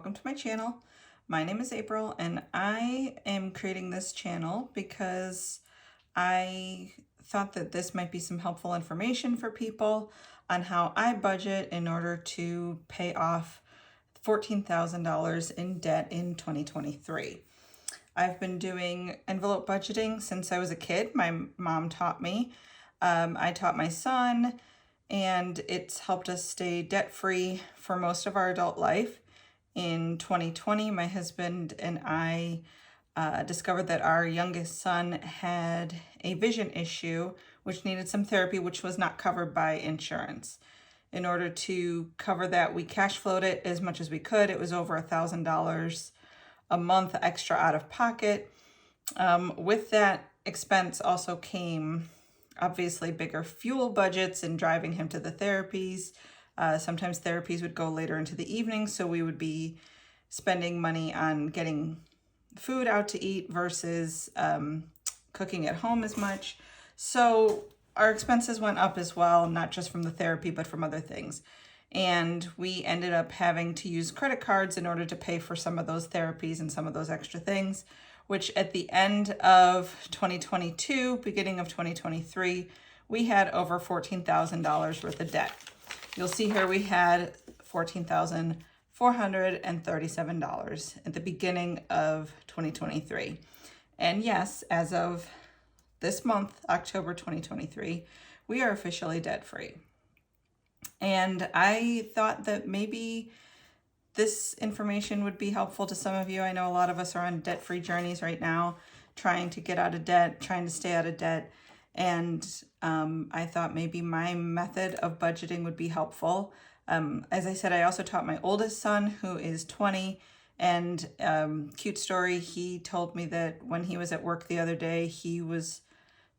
welcome to my channel. My name is April and I am creating this channel because I thought that this might be some helpful information for people on how I budget in order to pay off $14,000 in debt in 2023. I've been doing envelope budgeting since I was a kid. My mom taught me. I taught my son, and it's helped us stay debt-free for most of our adult life. In 2020, my husband and I discovered that our youngest son had a vision issue, which needed some therapy, which was not covered by insurance. In order to cover that, we cash flowed it as much as we could. It was over $1,000 a month extra out of pocket. With that expense also came obviously bigger fuel budgets and driving him to the therapies. Sometimes therapies would go later into the evening, so we would be spending money on getting food out to eat versus cooking at home as much. So our expenses went up as well, not just from the therapy, but from other things. And we ended up having to use credit cards in order to pay for some of those therapies and some of those extra things, which at the end of 2022, beginning of 2023, we had over $14,000 worth of debt. You'll see here we had $14,437 at the beginning of 2023. And yes, as of this month, October 2023, we are officially debt-free. And I thought that maybe this information would be helpful to some of you. I know a lot of us are on debt-free journeys right now, trying to get out of debt, trying to stay out of debt. And I thought maybe my method of budgeting would be helpful. As I said, I also taught my oldest son, who is 20, and cute story, he told me that when he was at work the other day, he was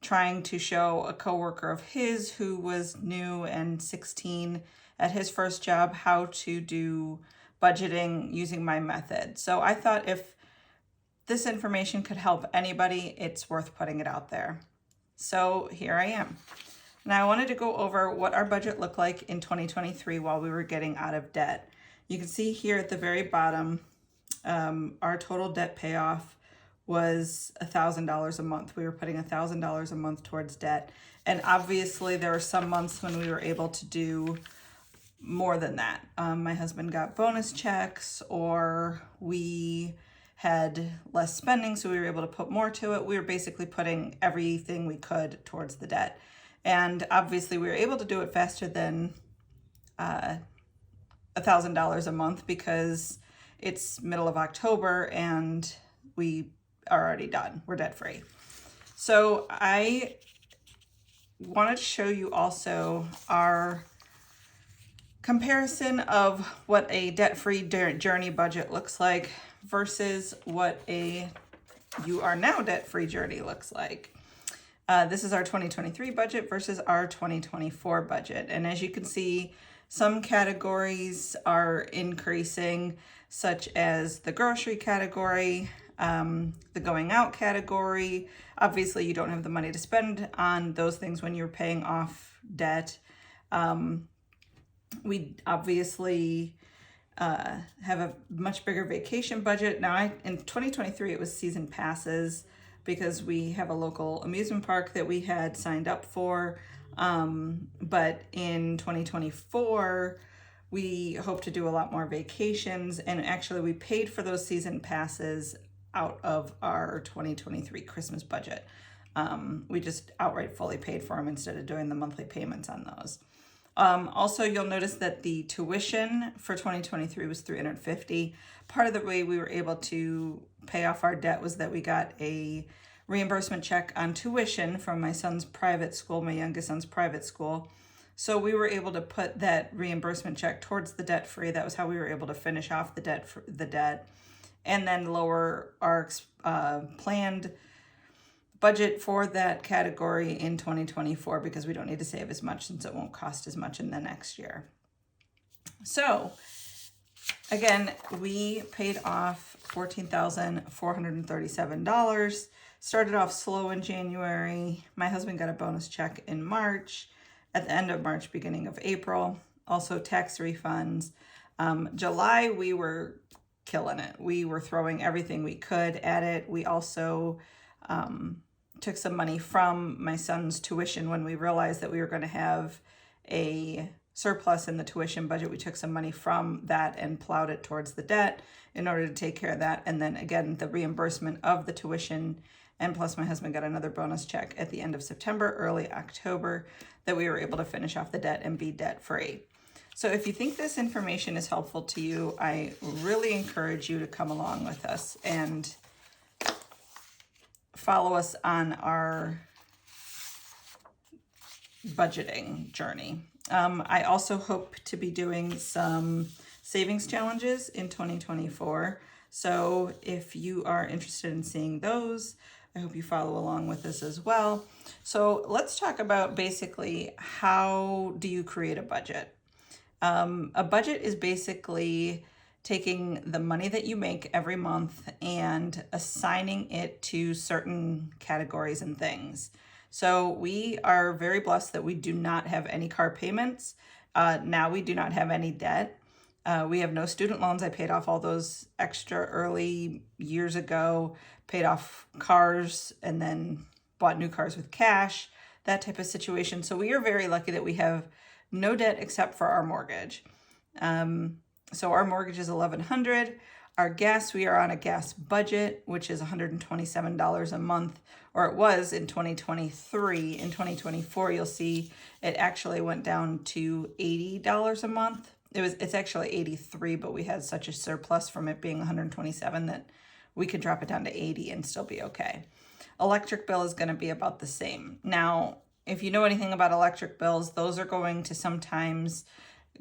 trying to show a coworker of his who was new and 16 at his first job how to do budgeting using my method. So I thought if this information could help anybody, it's worth putting it out there. So here I am. Now I wanted to go over what our budget looked like in 2023 while we were getting out of debt. You can see here at the very bottom, our total debt payoff was $1,000 a month. We were putting $1,000 a month towards debt. And obviously there were some months when we were able to do more than that. My husband got bonus checks, or we had less spending, so we were able to put more to it. We were basically putting everything we could towards the debt. And obviously we were able to do it faster than $1,000 a month because it's middle of October and we are already done. We're debt free. So I wanted to show you also our comparison of what a debt-free journey budget looks like versus what a you are now debt-free journey looks like. This is our 2023 budget versus our 2024 budget. And as you can see, some categories are increasing, such as the grocery category, the going out category. Obviously, you don't have the money to spend on those things when you're paying off debt. We obviously have a much bigger vacation budget. Now, in 2023, it was season passes because we have a local amusement park that we had signed up for. But in 2024, we hope to do a lot more vacations. And actually, we paid for those season passes out of our 2023 Christmas budget. We just outright fully paid for them instead of doing the monthly payments on those. Also, you'll notice that the tuition for 2023 was $350. Part of the way we were able to pay off our debt was that we got a reimbursement check on tuition from my son's private school, my youngest son's private school. So we were able to put that reimbursement check towards the debt free. That was how we were able to finish off the debt, and then lower our planned budget for that category in 2024 because we don't need to save as much since it won't cost as much in the next year. So again, we paid off $14,437. Started off slow in January. My husband got a bonus check in March, at the end of March, beginning of April. Also tax refunds. July, we were killing it. We were throwing everything we could at it. We also took some money from my son's tuition when we realized that we were going to have a surplus in the tuition budget. We took some money from that and plowed it towards the debt in order to take care of that. And then again, the reimbursement of the tuition, and plus my husband got another bonus check at the end of September, early October, that we were able to finish off the debt and be debt free. So if you think this information is helpful to you, I really encourage you to come along with us and follow us on our budgeting journey. I also hope to be doing some savings challenges in 2024. So if you are interested in seeing those, I hope you follow along with this as well. So let's talk about basically how do you create a budget? A budget is basically taking the money that you make every month and assigning it to certain categories and things. So we are very blessed that we do not have any car payments. Now we do not have any debt. We have no student loans. I paid off all those extra early years ago, paid off cars and then bought new cars with cash, that type of situation. So we are very lucky that we have no debt except for our mortgage. So our mortgage is $1,100. Our gas, we are on a gas budget, which is $127 a month, or it was in 2023. In 2024, you'll see it actually went down to $80 a month. It's actually 83, but we had such a surplus from it being 127 that we could drop it down to 80 and still be okay. Electric bill is going to be about the same. Now, if you know anything about electric bills, those are going to sometimes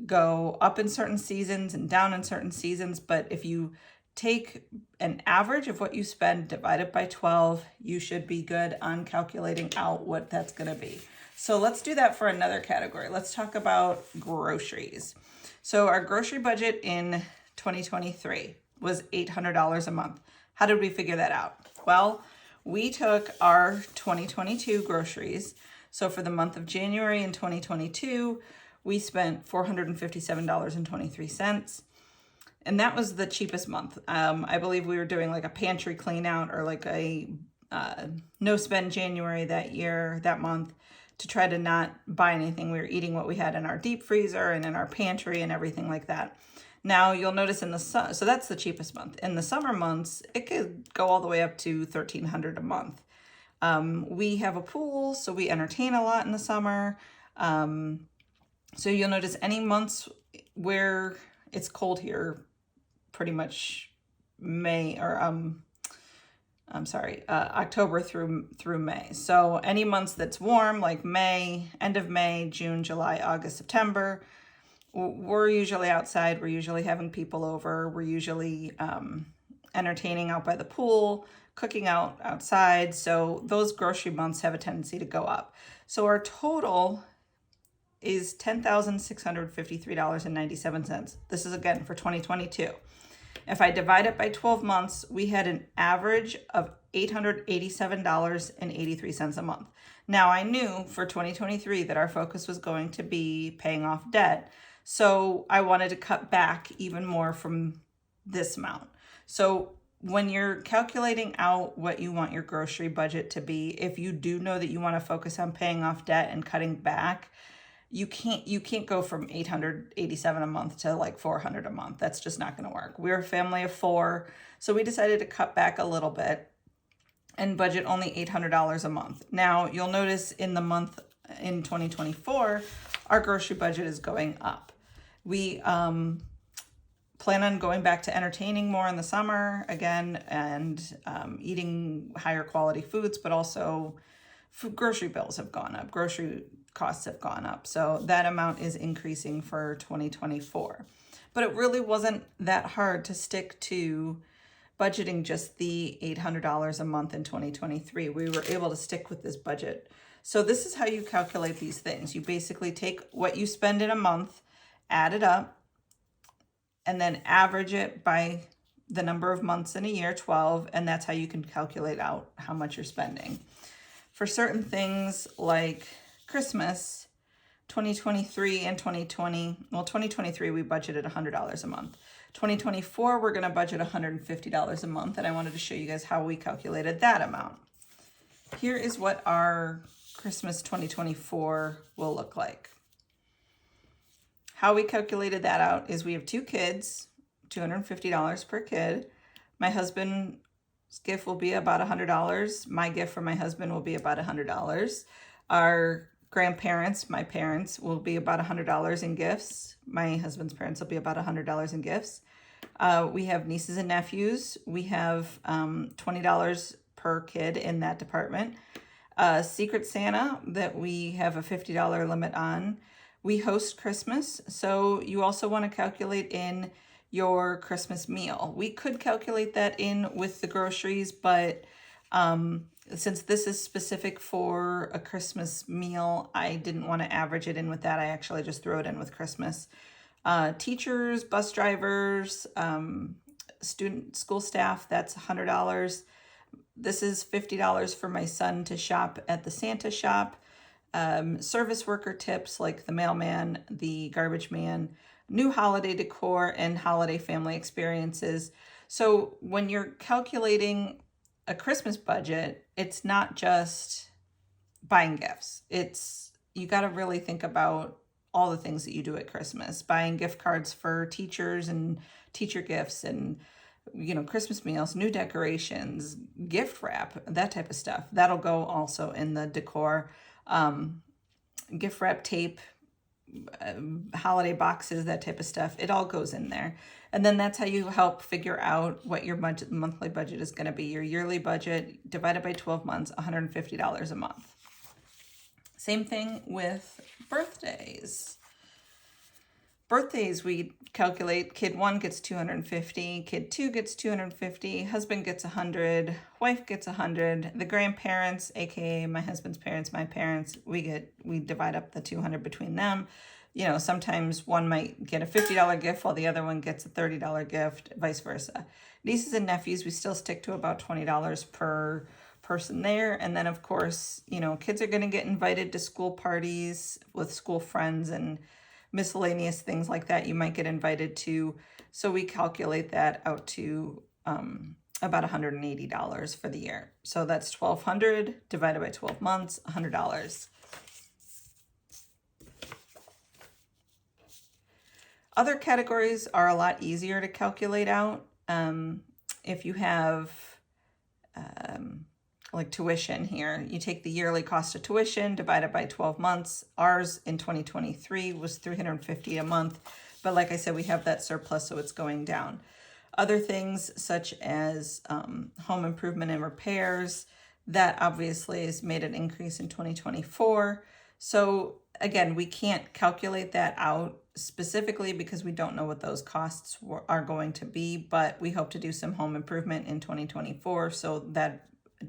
go up in certain seasons and down in certain seasons. But if you take an average of what you spend, divide it by 12, you should be good on calculating out what that's going to be. So let's do that for another category. Let's talk about groceries. So our grocery budget in 2023 was $800 a month. How did we figure that out? Well, we took our 2022 groceries. So for the month of January in 2022, we spent $457.23. And that was the cheapest month. I believe we were doing like a pantry clean out or like a no spend January that month, to try to not buy anything. We were eating what we had in our deep freezer and in our pantry and everything like that. Now you'll notice so that's the cheapest month. In the summer months, it could go all the way up to $1,300 a month. We have a pool, so we entertain a lot in the summer. So you'll notice any months where it's cold here, pretty much October through May. So any months that's warm, like May, end of May, June, July, August, September, we're usually outside. We're usually having people over. We're usually entertaining out by the pool, cooking outside. So those grocery months have a tendency to go up. So our total is $10,653.97. This is again for 2022. If I divide it by 12 months, we had an average of $887.83 a month. Now I knew for 2023 that our focus was going to be paying off debt. So I wanted to cut back even more from this amount. So when you're calculating out what you want your grocery budget to be, if you do know that you want to focus on paying off debt and cutting back, you can't go from $887 a month to like $400 a month. That's just not going to work. We're a family of 4, so we decided to cut back a little bit and budget only $800 a month. Now you'll notice in the month in 2024, our grocery budget is going up. We plan on going back to entertaining more in the summer again and eating higher quality foods, but also grocery bills have gone up. Grocery costs have gone up. So that amount is increasing for 2024. But it really wasn't that hard to stick to budgeting just the $800 a month in 2023. We were able to stick with this budget. So this is how you calculate these things. You basically take what you spend in a month, add it up, and then average it by the number of months in a year, 12, and that's how you can calculate out how much you're spending. For certain things like Christmas, 2023 and 2020, well, 2023 we budgeted $100 a month. 2024, we're going to budget $150 a month, and I wanted to show you guys how we calculated that amount. Here is what our Christmas 2024 will look like. How we calculated that out is we have 2 kids, $250 per kid. My husband's gift will be about $100. My gift for my husband will be about $100. Our grandparents, my parents, will be about $100 in gifts. My husband's parents will be about $100 in gifts. We have nieces and nephews. We have $20 per kid in that department. Secret Santa that we have a $50 limit on. We host Christmas, so you also want to calculate in your Christmas meal. We could calculate that in with the groceries, but since this is specific for a Christmas meal, I didn't want to average it in with that. I actually just throw it in with Christmas. Teachers, bus drivers, school staff, that's $100. This is $50 for my son to shop at the Santa shop. Service worker tips like the mailman, the garbage man, new holiday decor, and holiday family experiences. So when you're calculating a Christmas budget, it's not just buying gifts. You got to really think about all the things that you do at Christmas, buying gift cards for teachers and teacher gifts and, Christmas meals, new decorations, gift wrap, that type of stuff. That'll go also in the decor, gift wrap tape, holiday boxes, that type of stuff. It all goes in there. And then that's how you help figure out what your monthly budget is going to be. Your yearly budget divided by 12 months, $150 a month. Same thing with birthdays. Birthdays, we calculate kid 1 gets $250, kid 2 gets $250, husband gets $100, wife gets $100, the grandparents, aka my husband's parents, my parents, we divide up the $200 between them. Sometimes one might get a $50 gift while the other one gets a $30 gift, vice versa. Nieces and nephews, we still stick to about $20 per person there. And then of course, kids are going to get invited to school parties with school friends and miscellaneous things like that you might get invited to. So we calculate that out to about $180 for the year. So that's $1,200 divided by 12 months, $100. Other categories are a lot easier to calculate out. If you have like tuition here, you take the yearly cost of tuition divided by 12 months. Ours in 2023 was $350 a month, but like I said, we have that surplus, so it's going down. Other things such as home improvement and repairs, that obviously has made an increase in 2024. So again, we can't calculate that out specifically because we don't know what those costs are going to be, but we hope to do some home improvement in 2024, so that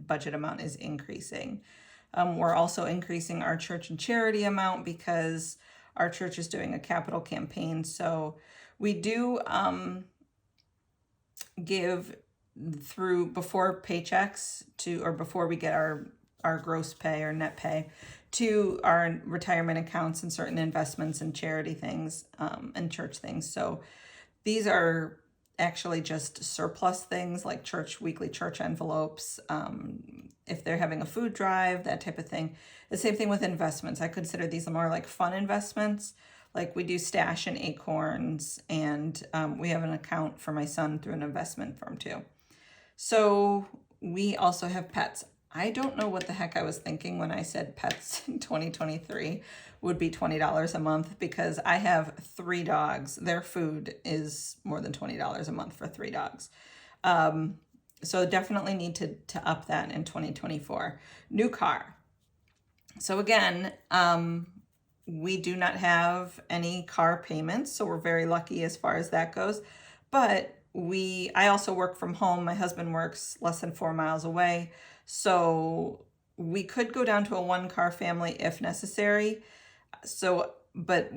budget amount is increasing. We're also increasing our church and charity amount because our church is doing a capital campaign. So we do give through before paychecks or before we get our gross pay or net pay to our retirement accounts and certain investments and charity things and church things. So these are actually just surplus things like weekly church envelopes, if they're having a food drive, that type of thing. The same thing with investments. I consider these more like fun investments. Like we do Stash and Acorns, and we have an account for my son through an investment firm too. So we also have pets. I don't know what the heck I was thinking when I said pets in 2023 would be $20 a month, because I have 3 dogs. Their food is more than $20 a month for 3 dogs. So definitely need to up that in 2024. New car. So again, we do not have any car payments, so we're very lucky as far as that goes. But I also work from home. My husband works less than 4 miles away. So we could go down to a 1-car family if necessary. But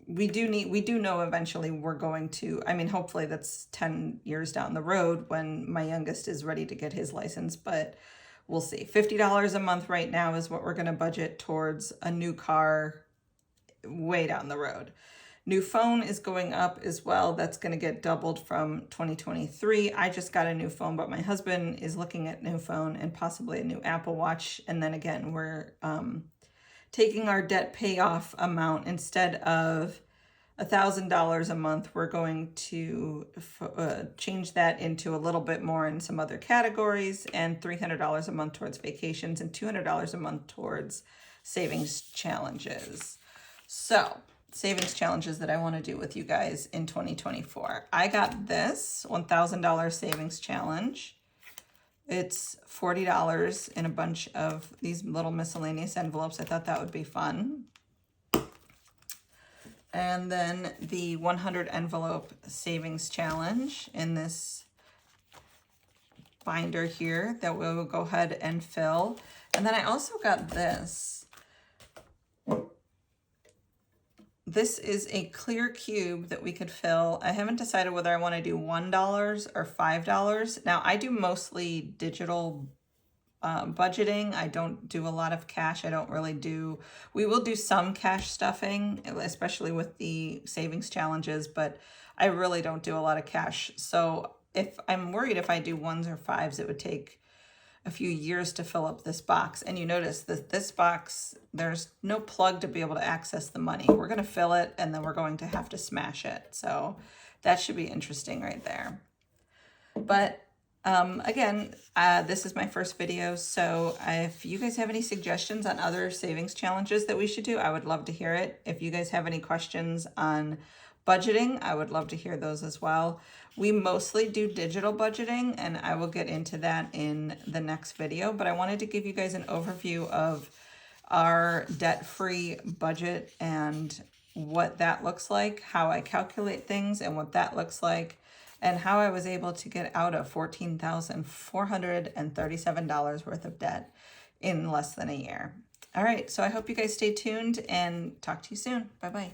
we do know eventually we're going to, hopefully that's 10 years down the road when my youngest is ready to get his license, but we'll see. $50 a month right now is what we're going to budget towards a new car way down the road. New phone is going up as well. That's going to get doubled from 2023. I just got a new phone, but my husband is looking at new phone and possibly a new Apple Watch. And then again, we're taking our debt payoff amount. Instead of $1,000 a month, we're going to change that into a little bit more in some other categories, and $300 a month towards vacations and $200 a month towards savings challenges. So savings challenges that I want to do with you guys in 2024. I got this $1,000 savings challenge. It's $40 in a bunch of these little miscellaneous envelopes. I thought that would be fun. And then the 100 envelope savings challenge in this binder here that we'll go ahead and fill. And then I also got this. This is a clear cube that we could fill. I haven't decided whether I want to do $1 or $5. Now, I do mostly digital budgeting. I don't do a lot of cash. I don't really do, we will do some cash stuffing, especially with the savings challenges, but I really don't do a lot of cash. So if I'm worried if I do 1s or 5s, it would take a few years to fill up this box. And you notice that this box, there's no plug to be able to access the money. We're going to fill it and then we're going to have to smash it. So that should be interesting right there. But again, this is my first video. So if you guys have any suggestions on other savings challenges that we should do, I would love to hear it. If you guys have any questions on budgeting, I would love to hear those as well. We mostly do digital budgeting, and I will get into that in the next video, but I wanted to give you guys an overview of our debt-free budget and what that looks like, how I calculate things and what that looks like, and how I was able to get out of $14,437 worth of debt in less than a year. All right, so I hope you guys stay tuned and talk to you soon. Bye-bye.